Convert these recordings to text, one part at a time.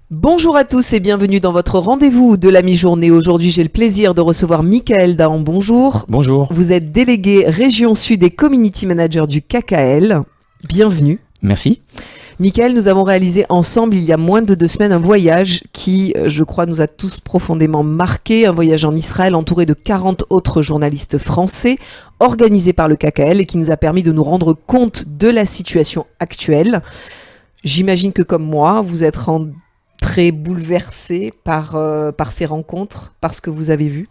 Bonjour à tous et bienvenue dans votre rendez-vous de la mi-journée. Aujourd'hui, j'ai le plaisir de recevoir Michael Dahan. Bonjour. Bonjour. Vous êtes délégué Région Sud et Community Manager du KKL. Bienvenue. Merci. Michael, nous avons réalisé ensemble il y a moins de 2 semaines un voyage qui, je crois, nous a tous profondément marqué. Un voyage en Israël entouré de 40 autres journalistes français organisé par le KKL et qui nous a permis de nous rendre compte de la situation actuelle. J'imagine que comme moi, vous êtes très bouleversé par ces rencontres, par ce que vous avez vu.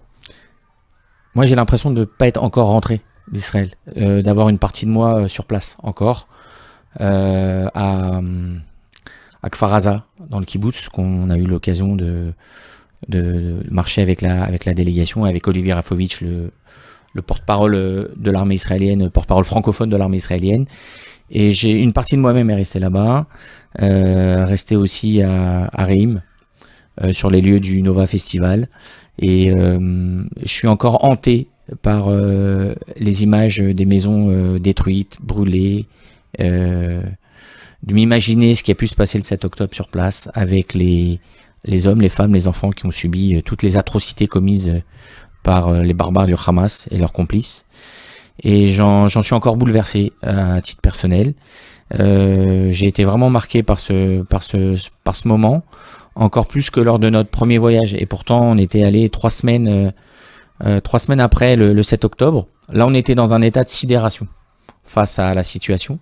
Moi, j'ai l'impression de ne pas être encore rentré d'Israël, d'avoir une partie de moi sur place encore, à Kfar Aza, dans le kibbutz, qu'on a eu l'occasion de marcher avec la délégation, avec Olivier Rafovitch, le porte-parole de l'armée israélienne, porte-parole francophone de l'armée israélienne. Et j'ai une partie de moi-même est restée là-bas, restée aussi à Reim, sur les lieux du Nova Festival. Et je suis encore hanté par les images des maisons détruites, brûlées, de m'imaginer ce qui a pu se passer le 7 octobre sur place, avec les hommes, les femmes, les enfants qui ont subi toutes les atrocités commises par les barbares du Hamas et leurs complices. Et j'en suis encore bouleversé à titre personnel. J'ai été vraiment marqué par ce moment, encore plus que lors de notre premier voyage. Et pourtant, on était allé 3 semaines après le 7 octobre. Là, on était dans un état de sidération face à la situation.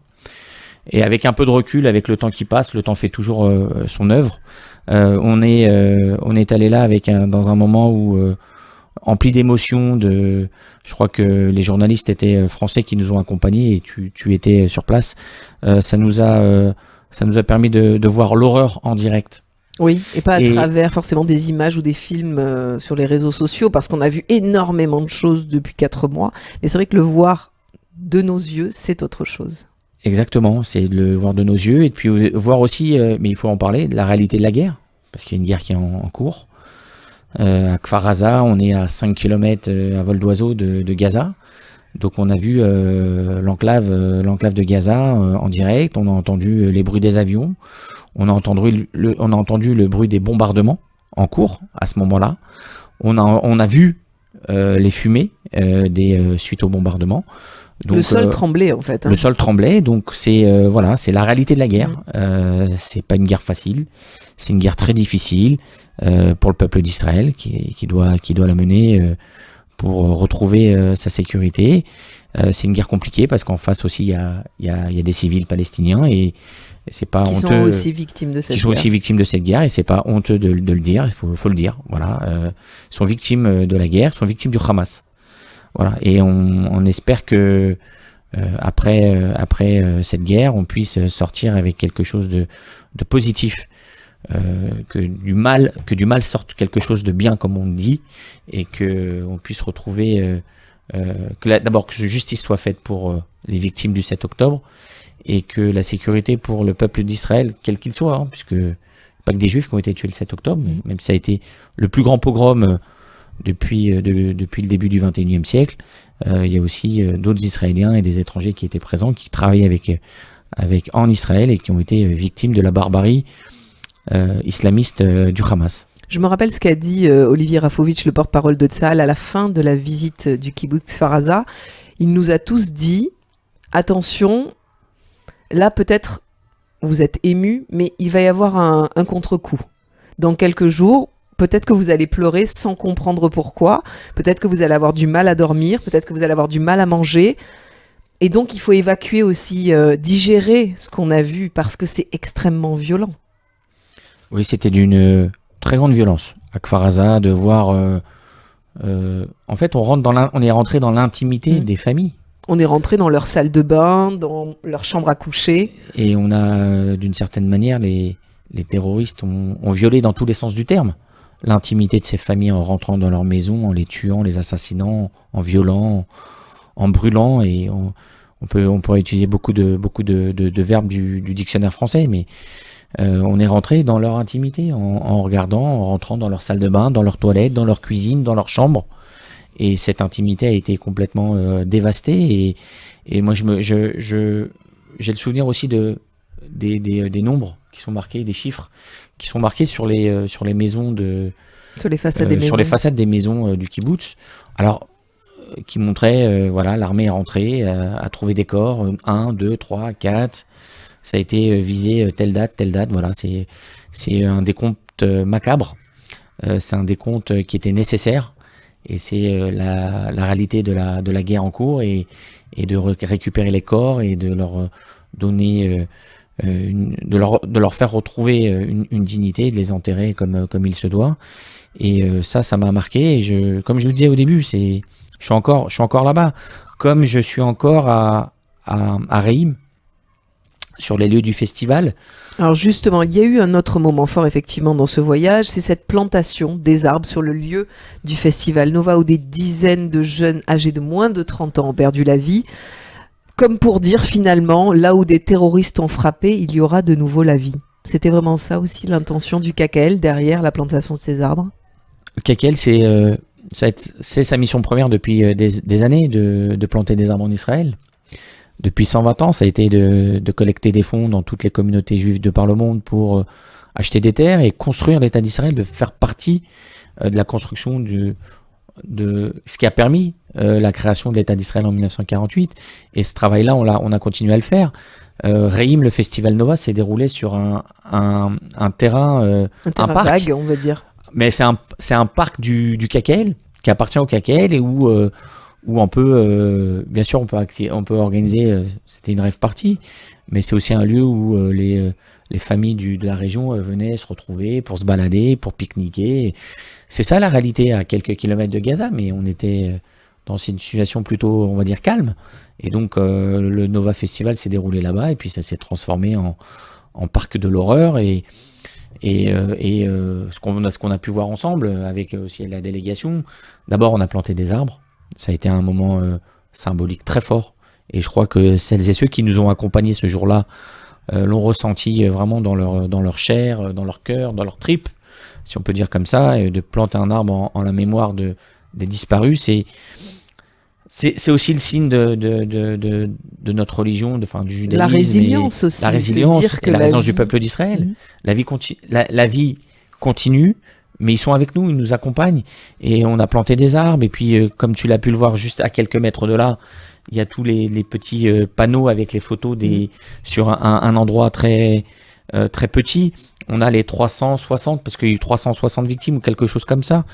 Et avec un peu de recul, avec le temps qui passe, le temps fait toujours son œuvre. On est allé là dans un moment où empli d'émotions. Je crois que les journalistes étaient français qui nous ont accompagnés et tu étais sur place. Ça nous a permis de voir l'horreur en direct. Oui, et pas à travers forcément des images ou des films sur les réseaux sociaux, parce qu'on a vu énormément de choses depuis 4 mois. Mais c'est vrai que le voir de nos yeux, c'est autre chose. Exactement, c'est de le voir de nos yeux et puis voir aussi, mais il faut en parler, de la réalité de la guerre, parce qu'il y a une guerre qui est en cours. À Kfar Aza, on est à 5 km à vol d'oiseau de Gaza. Donc on a vu l'enclave de Gaza en direct, on a entendu les bruits des avions, on a entendu le bruit des bombardements en cours à ce moment-là. On a vu les fumées suite aux bombardements. Donc, le sol tremblait en fait. Le sol tremblait, donc c'est la réalité de la guerre. C'est pas une guerre facile, c'est une guerre très difficile pour le peuple d'Israël qui doit la mener pour retrouver sa sécurité. C'est une guerre compliquée parce qu'en face aussi il y a des civils palestiniens et c'est pas honteux. Qui sont aussi victimes de cette guerre. Et c'est pas honteux de le dire, il faut le dire. Voilà, ils sont victimes de la guerre, sont victimes du Hamas. Voilà, et on espère que après cette guerre, on puisse sortir avec quelque chose de positif, que du mal sorte quelque chose de bien, comme on dit, et que on puisse retrouver d'abord que justice soit faite pour les victimes du 7 octobre, et que la sécurité pour le peuple d'Israël, quel qu'il soit, puisque pas que des Juifs qui ont été tués le 7 octobre, même si ça a été le plus grand pogrom depuis le début du XXIe siècle. Il y a aussi d'autres Israéliens et des étrangers qui étaient présents, qui travaillaient en Israël et qui ont été victimes de la barbarie islamiste du Hamas. Je me rappelle ce qu'a dit Olivier Rafovitch, le porte-parole de Tsahal, à la fin de la visite du kibbutz Kfar Aza. Il nous a tous dit, attention, là peut-être vous êtes émus, mais il va y avoir un contre-coup. Dans quelques jours, peut-être que vous allez pleurer sans comprendre pourquoi. Peut-être que vous allez avoir du mal à dormir. Peut-être que vous allez avoir du mal à manger. Et donc, il faut évacuer aussi, digérer ce qu'on a vu parce que c'est extrêmement violent. Oui, c'était d'une très grande violence à Kfar Aza de voir... en fait, on est rentré dans l'intimité des familles. On est rentré dans leur salle de bain, dans leur chambre à coucher. Et on a, d'une certaine manière, les terroristes ont violé dans tous les sens du terme l'intimité de ces familles en rentrant dans leur maison, en les tuant, les assassinant, en violant, en brûlant. Et on pourrait utiliser beaucoup de verbes du dictionnaire français, mais on est rentré dans leur intimité en regardant, en rentrant dans leur salle de bain, dans leur toilette, dans leur cuisine, dans leur chambre. Et cette intimité a été complètement dévastée. Et moi, j'ai le souvenir aussi des nombres qui sont marqués, des chiffres qui sont marqués sur les maisons Sur les façades des maisons. sur les façades des maisons du kibbutz. Alors, qui montraient, voilà, l'armée est rentrée, a trouvé des corps, 1, 2, 3, 4. Ça a été visé telle date, voilà. C'est un décompte macabre. C'est un décompte qui était nécessaire. Et c'est la réalité de la guerre en cours et de récupérer les corps et de leur donner, de leur faire retrouver une dignité, de les enterrer comme il se doit. Et ça m'a marqué. Et comme je vous disais au début, je suis encore là-bas. Comme je suis encore à Reim, sur les lieux du festival. Alors justement, il y a eu un autre moment fort effectivement dans ce voyage, c'est cette plantation des arbres sur le lieu du festival Nova où des dizaines de jeunes âgés de moins de 30 ans ont perdu la vie. Comme pour dire finalement, là où des terroristes ont frappé, il y aura de nouveau la vie. C'était vraiment ça aussi l'intention du KKL derrière la plantation de ces arbres? Le KKL, c'est sa mission première depuis des années de planter des arbres en Israël. Depuis 120 ans, ça a été de collecter des fonds dans toutes les communautés juives de par le monde pour acheter des terres et construire l'État d'Israël, de faire partie de la construction de ce qui a permis la création de l'État d'Israël en 1948. Et ce travail-là, on a continué à le faire. Reim, le festival Nova, s'est déroulé sur un terrain, un parc vague, on va dire. Mais c'est un parc du KKL qui appartient au KKL et où on peut, bien sûr, on peut organiser, c'était une rave party, mais c'est aussi un lieu où les familles de la région venaient se retrouver pour se balader, pour pique-niquer. C'est ça la réalité à quelques kilomètres de Gaza, mais on était dans une situation plutôt, on va dire, calme. Et donc, le Nova Festival s'est déroulé là-bas et puis ça s'est transformé en parc de l'horreur et ce qu'on a pu voir ensemble avec aussi la délégation. D'abord, on a planté des arbres. Ça a été un moment symbolique très fort. Et je crois que celles et ceux qui nous ont accompagnés ce jour-là l'ont ressenti vraiment dans leur chair, dans leur cœur, dans leur tripes, si on peut dire comme ça. Et de planter un arbre en la mémoire des disparus, c'est aussi le signe de notre religion, du judaïsme. La résilience aussi. La résilience et la résilience du peuple d'Israël. La vie continue. Mais ils sont avec nous, ils nous accompagnent et on a planté des arbres et puis comme tu l'as pu le voir juste à quelques mètres de là, il y a tous les petits panneaux avec les photos sur un endroit très très petit. On a les 360 parce qu'il y a eu 360 victimes ou quelque chose comme ça,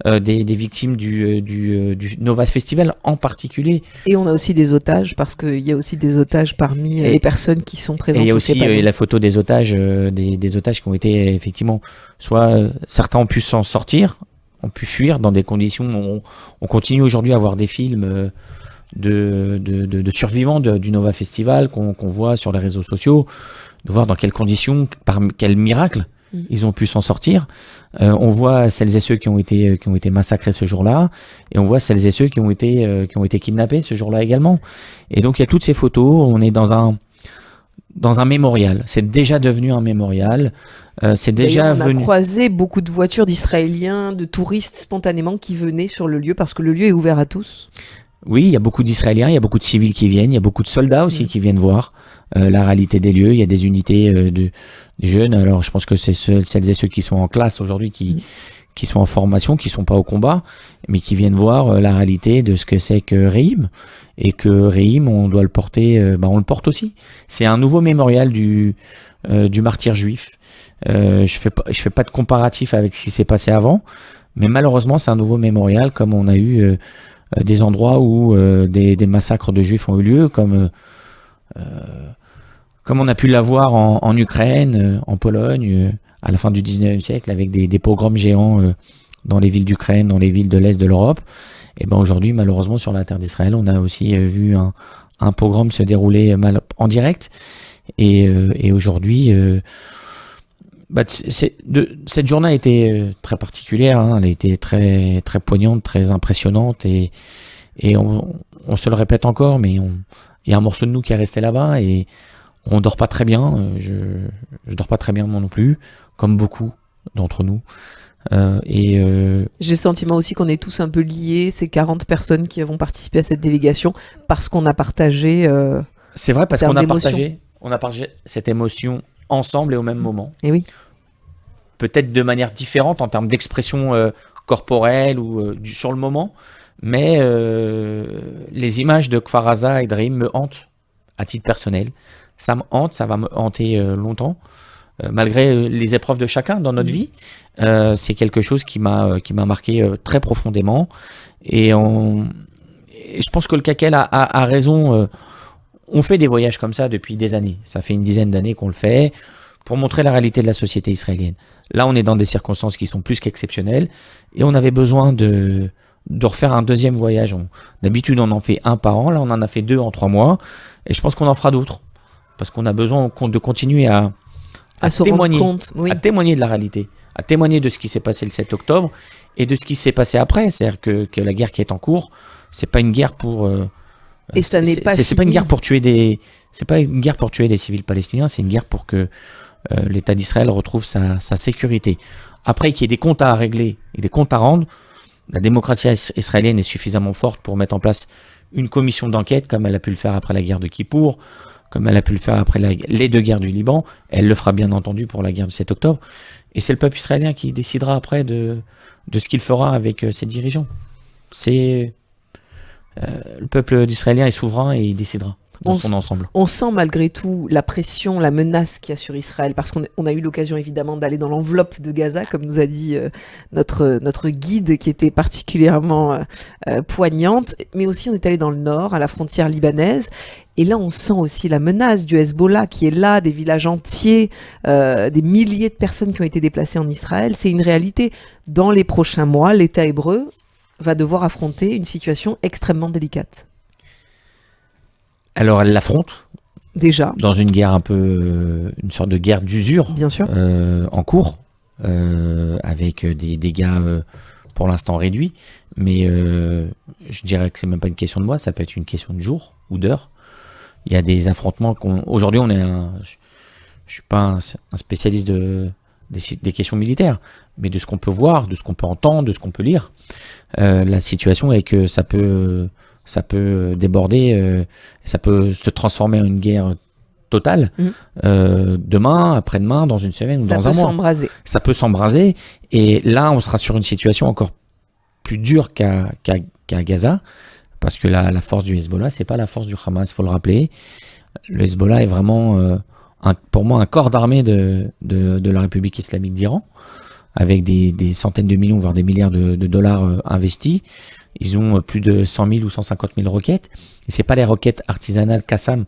des victimes du Nova Festival en particulier. Et on a aussi des otages parce qu'il y a aussi des otages parmi les personnes qui sont présentes. Et il y a aussi la photo des otages, des otages qui ont été effectivement, soit certains ont pu s'en sortir, ont pu fuir dans des conditions. On continue aujourd'hui à voir des films de survivants du Nova Festival qu'on voit sur les réseaux sociaux, de voir dans quelles conditions, par quel miracle ils ont pu s'en sortir. On voit celles et ceux qui ont été massacrés ce jour-là, et on voit celles et ceux qui ont été kidnappés ce jour-là également. Et donc il y a toutes ces photos. On est dans un mémorial. C'est déjà devenu un mémorial. C'est déjà on a croisé beaucoup de voitures d'Israéliens, de touristes spontanément qui venaient sur le lieu parce que le lieu est ouvert à tous. Oui, il y a beaucoup d'Israéliens, il y a beaucoup de civils qui viennent, il y a beaucoup de soldats aussi qui viennent voir la réalité des lieux. Il y a des unités de jeunes. Alors, je pense que c'est celles et ceux qui sont en classe aujourd'hui qui sont en formation, qui sont pas au combat, mais qui viennent voir la réalité de ce que c'est que Reim. Et que Reim, on doit le porter, on le porte aussi. C'est un nouveau mémorial du martyr juif. Je fais pas de comparatif avec ce qui s'est passé avant, mais malheureusement, c'est un nouveau mémorial comme on a eu des endroits où des massacres de juifs ont eu lieu, comme on a pu l'avoir en Ukraine, en Pologne, à la fin du 19e siècle, avec des pogroms géants dans les villes d'Ukraine, dans les villes de l'Est de l'Europe. Et aujourd'hui, malheureusement, sur la terre d'Israël, on a aussi vu un pogrom se dérouler en direct. Et aujourd'hui, cette journée a été très particulière, hein. Elle a été très, très poignante, très impressionnante. Et on se le répète encore, mais il y a un morceau de nous qui est resté là-bas et on dort pas très bien. Je dors pas très bien moi non plus, comme beaucoup d'entre nous. J'ai le sentiment aussi qu'on est tous un peu liés, ces 40 personnes qui avons participé à cette délégation, parce qu'on a partagé. C'est vrai, parce qu'on a partagé cette émotion ensemble et au même moment. Et oui. peut-être de manière différente en termes d'expression corporelle ou sur le moment. Mais les images de Kfar Aza et de Re'im me hantent à titre personnel. Ça me hante, ça va me hanter longtemps. Malgré les épreuves de chacun dans notre vie, c'est quelque chose qui m'a marqué très profondément. Et je pense que le KKL a raison. On fait des voyages comme ça depuis des années. Ça fait une dizaine d'années qu'on le fait pour montrer la réalité de la société israélienne. Là, on est dans des circonstances qui sont plus qu'exceptionnelles et on avait besoin de refaire un deuxième voyage. D'habitude, on en fait un par an. Là, on en a fait 2 en 3 mois. Et je pense qu'on en fera d'autres. Parce qu'on a besoin de continuer à témoigner, compte, oui. À témoigner de la réalité, à témoigner de ce qui s'est passé le 7 octobre et de ce qui s'est passé après. C'est-à-dire que la guerre qui est en cours, c'est pas une guerre pour... et ça n'est pas c'est pas une guerre pour tuer des... C'est pas une guerre pour tuer des civils palestiniens, c'est une guerre pour que l'État d'Israël retrouve sa sécurité. Après qu'il y ait des comptes à régler et des comptes à rendre, la démocratie israélienne est suffisamment forte pour mettre en place une commission d'enquête, comme elle a pu le faire après la guerre de Kippour, comme elle a pu le faire après les 2 guerres du Liban. Elle le fera bien entendu pour la guerre du 7 octobre. Et c'est le peuple israélien qui décidera après de ce qu'il fera avec ses dirigeants. Le peuple israélien est souverain et il décidera dans son ensemble. On sent malgré tout la pression, la menace qu'il y a sur Israël, parce qu'on a eu l'occasion évidemment d'aller dans l'enveloppe de Gaza, comme nous a dit notre guide, qui était particulièrement poignante, mais aussi on est allé dans le nord, à la frontière libanaise, et là on sent aussi la menace du Hezbollah qui est là, des villages entiers, des milliers de personnes qui ont été déplacées en Israël. C'est une réalité. Dans les prochains mois, l'État hébreu va devoir affronter une situation extrêmement délicate. Alors elle l'affronte déjà dans une guerre un peu, une sorte de guerre d'usure, bien sûr, en cours, avec des dégâts pour l'instant réduits, mais je dirais que c'est même pas une question de mois, ça peut être une question de jours ou d'heures. Il y a des affrontements aujourd'hui je suis pas un spécialiste des questions militaires, mais de ce qu'on peut voir, de ce qu'on peut entendre, de ce qu'on peut lire, la situation est que ça peut déborder, ça peut se transformer en une guerre totale, demain, après-demain, dans une semaine ou dans un mois. Ça peut s'embraser. Et là, on sera sur une situation encore plus dure qu'à Gaza, parce que la force du Hezbollah, c'est pas la force du Hamas, il faut le rappeler. Le Hezbollah est vraiment, pour moi, un corps d'armée de la République islamique d'Iran, avec des centaines de millions, voire des milliards de dollars investis. Ils ont plus de 100 000 ou 150 000 roquettes. Et c'est pas les roquettes artisanales Qassam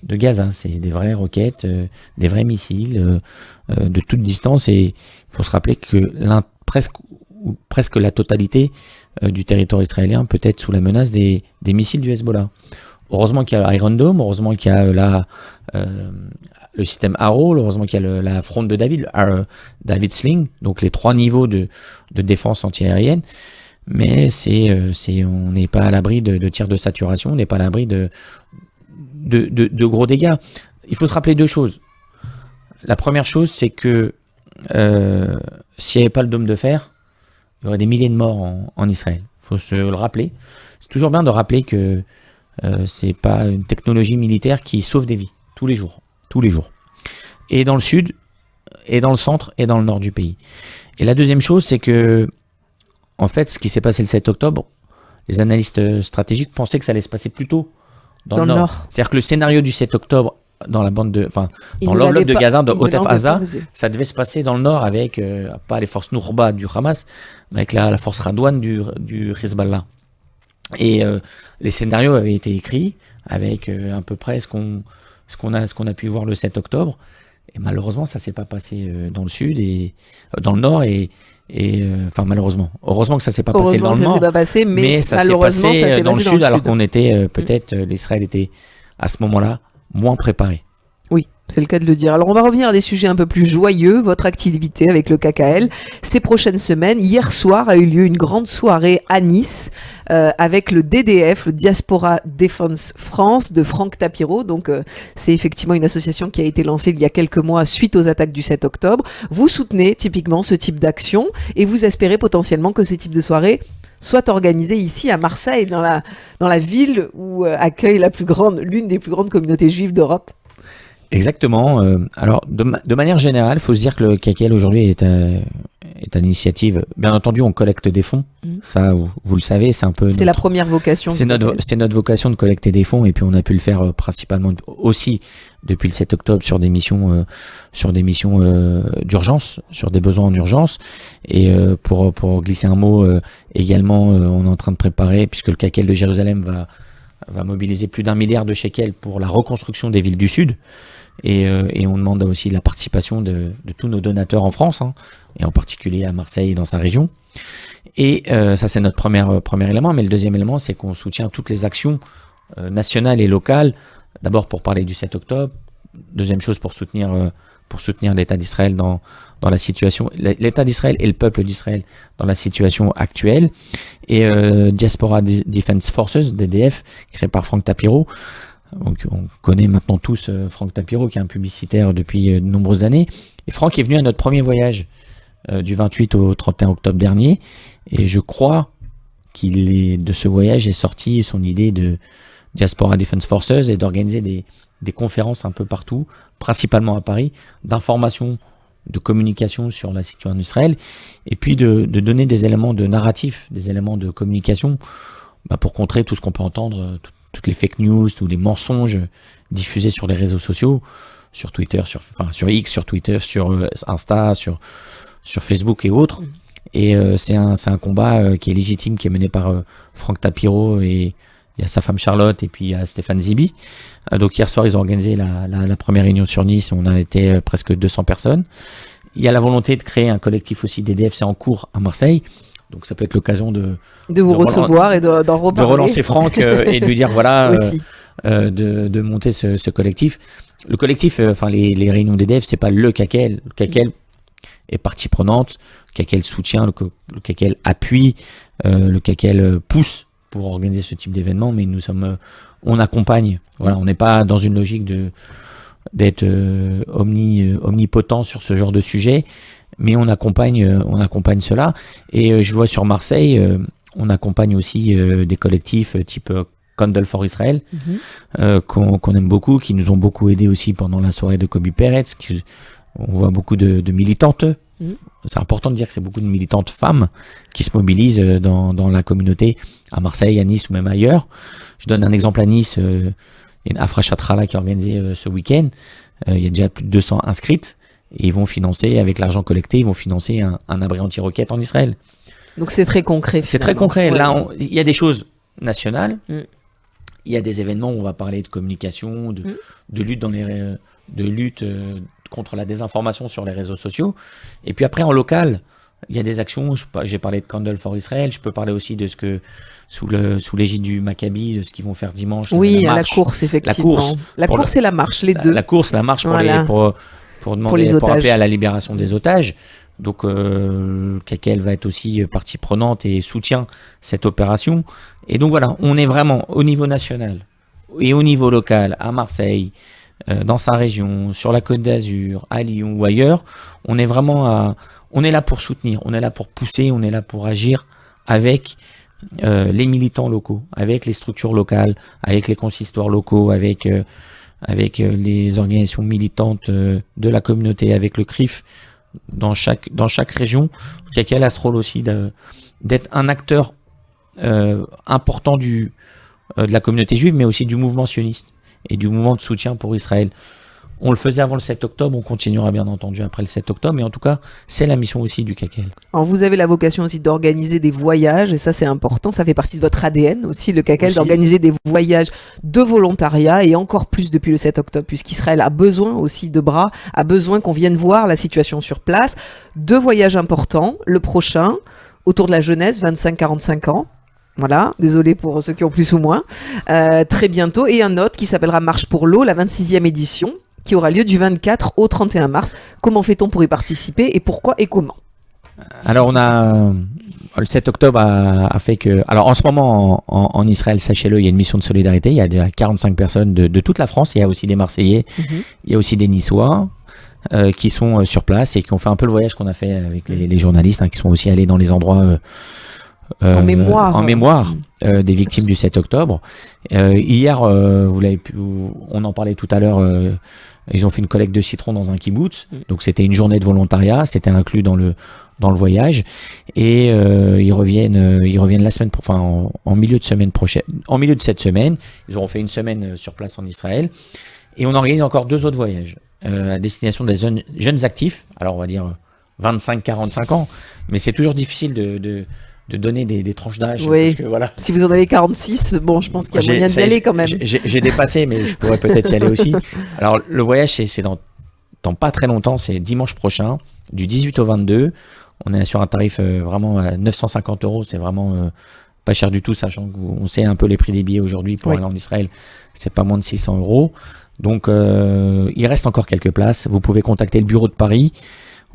de Gaza, c'est des vraies roquettes, des vrais missiles de toute distance. Et il faut se rappeler que presque la totalité du territoire israélien peut être sous la menace des missiles du Hezbollah. Heureusement qu'il y a Iron Dome, heureusement qu'il y a le système Arrow, heureusement qu'il y a la fronde de David, David Sling, donc les 3 niveaux de défense antiaérienne. Mais on n'est pas à l'abri de tirs de saturation, on n'est pas à l'abri de gros dégâts. Il faut se rappeler 2 choses. La première chose, c'est que s'il n'y avait pas le dôme de fer, il y aurait des milliers de morts en Israël. Il faut se le rappeler. C'est toujours bien de rappeler que c'est pas une technologie militaire qui sauve des vies tous les jours. Et dans le sud, et dans le centre, et dans le nord du pays. Et la deuxième chose, c'est que en fait, ce qui s'est passé le 7 octobre, les analystes stratégiques pensaient que ça allait se passer plus tôt dans le nord. C'est-à-dire que le scénario du 7 octobre dans l'enveloppe de Gaza, de Otef Aza, ça devait se passer dans le nord avec pas les forces Nourba du Hamas, mais avec la force Radouane du Hezbollah. Et les scénarios avaient été écrits avec à peu près ce qu'on a pu voir le 7 octobre. Et malheureusement, ça s'est pas passé dans le sud et dans le nord malheureusement. Heureusement que ça s'est pas passé dans le nord, mais ça s'est passé dans le sud, alors qu'on était l'Israël était à ce moment-là moins préparé. Oui, c'est le cas de le dire. Alors on va revenir à des sujets un peu plus joyeux, votre activité avec le KKL. Ces prochaines semaines, hier soir a eu lieu une grande soirée à Nice avec le DDF, le Diaspora Defense France de Franck Tapiro. Donc c'est effectivement une association qui a été lancée il y a quelques mois suite aux attaques du 7 octobre. Vous soutenez typiquement ce type d'action et vous espérez potentiellement que ce type de soirée soit organisé ici à Marseille, dans la ville où accueille l'une des plus grandes communautés juives d'Europe. Exactement. Alors, de manière générale, il faut se dire que le KKL aujourd'hui est une initiative. Bien entendu, on collecte des fonds. Ça, vous le savez, c'est un peu. C'est la première vocation. C'est notre vocation de collecter des fonds, et puis on a pu le faire principalement aussi depuis le 7 octobre sur des missions d'urgence, sur des besoins en urgence. Et pour glisser un mot, également, on est en train de préparer, puisque le KKL de Jérusalem va mobiliser plus d'1 milliard de shekels pour la reconstruction des villes du Sud. Et on demande aussi la participation de tous nos donateurs en France, et en particulier à Marseille et dans sa région. Et ça, c'est notre premier élément. Mais le deuxième élément, c'est qu'on soutient toutes les actions nationales et locales. D'abord pour parler du 7 octobre. Deuxième chose, pour soutenir l'État d'Israël dans la situation, l'État d'Israël et le peuple d'Israël dans la situation actuelle. Et Diaspora Defense Forces, DDF, créé par Franck Tapiro. Donc, on connaît maintenant tous Franck Tapiro, qui est un publicitaire depuis de nombreuses années. Et Franck est venu à notre premier voyage du 28 au 31 octobre dernier. Et je crois de ce voyage est sorti son idée de Diaspora Defense Forces et d'organiser des conférences un peu partout, principalement à Paris, d'information, de communication sur la situation en Israël, et puis de donner des éléments de narratif, des éléments de communication, pour contrer tout ce qu'on peut entendre, toutes les fake news, tous les mensonges diffusés sur les réseaux sociaux, sur Twitter, sur X, sur Twitter, sur Insta, sur Facebook et autres. Et c'est un combat qui est légitime, qui est mené par Franck Tapiro, et il y a sa femme Charlotte, et puis il y a Stéphane Zibi. Donc hier soir, ils ont organisé la première réunion sur Nice. On a été presque 200 personnes. Il y a la volonté de créer un collectif aussi DDF, c'est en cours à Marseille. Donc ça peut être l'occasion de vous recevoir et d'en reparler. De relancer Franck et de lui dire voilà, de monter ce collectif. Le collectif, les réunions DDF, c'est pas le KKL. Le KKL est partie prenante, le KKL soutient, le KKL appuie, le KKL pousse pour organiser ce type d'événement, mais on accompagne. Voilà, on n'est pas dans une logique d'être omnipotent sur ce genre de sujet, mais on accompagne cela. Et je vois sur Marseille, on accompagne aussi des collectifs type Candle for Israel, qu'on aime beaucoup, qui nous ont beaucoup aidés aussi pendant la soirée de Kobi Peretz. On voit beaucoup de militantes. C'est important de dire que c'est beaucoup de militantes femmes qui se mobilisent dans la communauté à Marseille, à Nice ou même ailleurs. Je donne un exemple à Nice. Il y a une Afra Chatrala qui a organisé ce week-end. Il y a déjà plus de 200 inscrites. Et ils vont financer, avec l'argent collecté, ils vont financer un abri anti-roquettes en Israël. Donc c'est très concret. C'est très concret. Ouais. Là, il y a des choses nationales. Il y a des événements où on va parler de communication, de lutte contre la désinformation sur les réseaux sociaux. Et puis après, en local, il y a des actions. J'ai parlé de Candle for Israel. Je peux parler aussi de ce que, sous l'égide du Maccabi, de ce qu'ils vont faire dimanche. Oui, la course, effectivement. La course et la marche, les deux. La course, la marche pour appeler à la libération des otages. Donc, KKL va être aussi partie prenante et soutient cette opération. Et donc voilà, on est vraiment au niveau national et au niveau local, à Marseille, dans sa région, sur la Côte d'Azur, à Lyon ou ailleurs. On est vraiment on est là pour soutenir, on est là pour pousser, on est là pour agir avec les militants locaux, avec les structures locales, avec les consistoires locaux, avec les organisations militantes de la communauté, avec le CRIF dans chaque région. KKL a ce rôle aussi d'être un acteur important de la communauté juive, mais aussi du mouvement sioniste et du mouvement de soutien pour Israël. On le faisait avant le 7 octobre, on continuera bien entendu après le 7 octobre, mais en tout cas, c'est la mission aussi du KKL. Alors vous avez la vocation aussi d'organiser des voyages, et ça c'est important, ça fait partie de votre ADN aussi, le KKL, d'organiser des voyages de volontariat, et encore plus depuis le 7 octobre, puisqu'Israël a besoin aussi de bras, a besoin qu'on vienne voir la situation sur place. 2 voyages importants, le prochain, autour de la jeunesse, 25-45 ans. Voilà, désolé pour ceux qui ont plus ou moins. Très bientôt, et un autre qui s'appellera Marche pour l'eau, la 26e édition, qui aura lieu du 24 au 31 mars. Comment fait-on pour y participer et pourquoi et comment ? Alors le 7 octobre a fait que... Alors en ce moment en Israël, sachez-le, il y a une mission de solidarité, il y a déjà 45 personnes de toute la France, il y a aussi des Marseillais, il y a aussi des Niçois qui sont sur place et qui ont fait un peu le voyage qu'on a fait avec les journalistes, qui sont aussi allés dans les endroits... en mémoire des victimes du 7 octobre. Hier, on en parlait tout à l'heure, Ils ont fait une collecte de citron dans un kibbutz. Donc c'était une journée de volontariat, c'était inclus dans le voyage. Et ils reviennent la semaine, en milieu de semaine prochaine, en milieu de cette semaine. Ils auront fait une semaine sur place en Israël. Et on organise encore 2 autres voyages à destination des jeunes actifs. Alors on va dire 25-45 ans, mais c'est toujours difficile de donner des tranches d'âge. Oui. Parce que, voilà. Si vous en avez 46, bon, je pense qu'il y a moyen d'y aller quand même. J'ai dépassé, mais je pourrais peut-être y aller aussi. Alors le voyage, c'est dans pas très longtemps, c'est dimanche prochain, du 18 au 22. On est sur un tarif vraiment à 950 €. C'est vraiment pas cher du tout, sachant qu'on sait un peu les prix des billets aujourd'hui pour aller en Israël. C'est pas moins de 600 €. Donc il reste encore quelques places. Vous pouvez contacter le bureau de Paris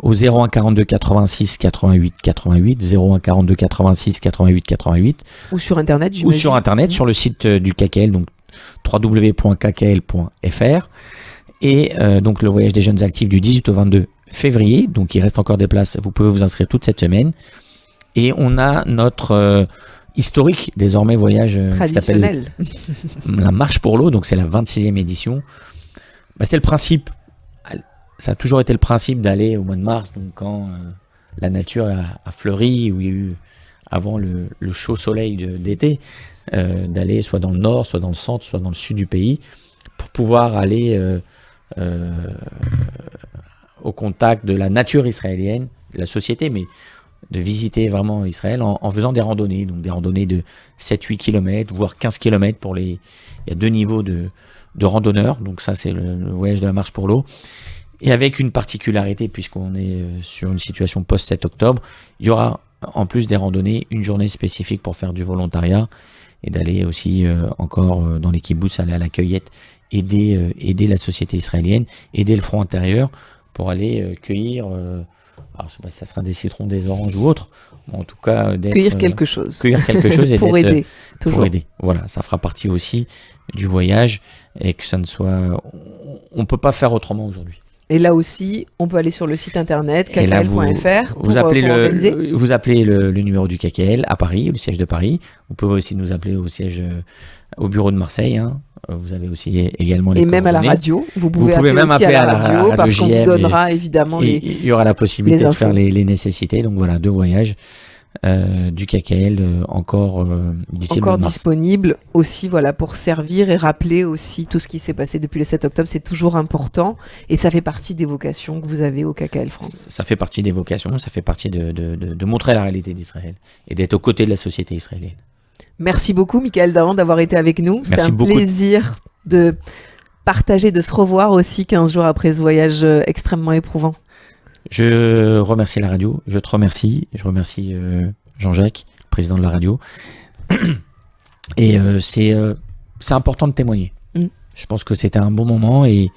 au 01 42 86 88 88, 01 42 86 88 88. Ou sur Internet, Ou sur Internet, sur le site du KKL, donc www.kkl.fr. Et donc le voyage des jeunes actifs du 18 au 22 février. Donc il reste encore des places. Vous pouvez vous inscrire toute cette semaine. Et on a notre historique, désormais, voyage qui s'appelle la Marche pour l'eau. Donc c'est la 26e édition. C'est le principe. Ça a toujours été le principe d'aller au mois de mars, donc quand la nature a fleuri, où il y a eu avant le chaud soleil d'été, d'aller soit dans le nord, soit dans le centre, soit dans le sud du pays, pour pouvoir aller au contact de la nature israélienne, de la société, mais de visiter vraiment Israël en faisant des randonnées, donc des randonnées de 7-8 km, voire 15 km il y a 2 niveaux de randonneurs, donc ça c'est le voyage de la marche pour l'eau. Et avec une particularité, puisqu'on est sur une situation post-7 octobre, il y aura en plus des randonnées, une journée spécifique pour faire du volontariat et d'aller aussi encore dans les kibbutz, aller à la cueillette, aider la société israélienne, aider le front intérieur pour aller cueillir, alors je sais pas si ça sera des citrons, des oranges ou autre, en tout cas cueillir quelque chose. Cueillir quelque chose et pour aider. Toujours. Pour aider. Voilà, ça fera partie aussi du voyage et que ça ne soit, on peut pas faire autrement aujourd'hui. Et là aussi, on peut aller sur le site internet kkl.fr. Vous appelez le numéro du KKL à Paris, le siège de Paris. Vous pouvez aussi nous appeler au siège, au bureau de Marseille. Hein. Vous avez aussi également les même à la radio. Vous pouvez même appeler à la radio parce qu'on vous donnera évidemment il y aura la possibilité de faire les nécessités. Donc voilà, 2 voyages. Du KKL encore d'ici le mois de mars. Disponible aussi, voilà, pour servir et rappeler aussi tout ce qui s'est passé depuis le 7 octobre. C'est toujours important et ça fait partie des vocations que vous avez au KKL France. Ça fait partie des vocations, ça fait partie de montrer la réalité d'Israël et d'être aux côtés de la société israélienne. Merci beaucoup Michael Dahan d'avoir été avec nous. C'était un plaisir de partager, de se revoir aussi 15 jours après ce voyage extrêmement éprouvant. Je remercie la radio, je te remercie, je remercie Jean-Jacques, président de la radio. Et c'est important de témoigner. Je pense que c'était un bon moment et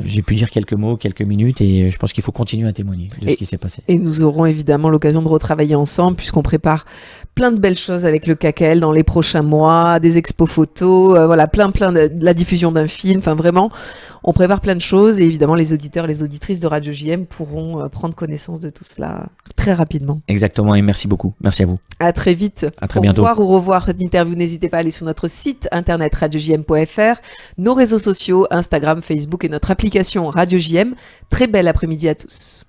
j'ai pu dire quelques mots, quelques minutes et je pense qu'il faut continuer à témoigner de ce qui s'est passé. Et nous aurons évidemment l'occasion de retravailler ensemble puisqu'on prépare plein de belles choses avec le KKL dans les prochains mois, des expos photos, voilà, plein de la diffusion d'un film, enfin vraiment, on prépare plein de choses et évidemment les auditeurs, les auditrices de Radio JM pourront prendre connaissance de tout cela très rapidement. Exactement et merci beaucoup, merci à vous. À très vite. À très bientôt. Au revoir cette interview, n'hésitez pas à aller sur notre site internet radiojm.fr, nos réseaux sociaux, Instagram, Facebook et notre application Radio JM. Très bel après-midi à tous.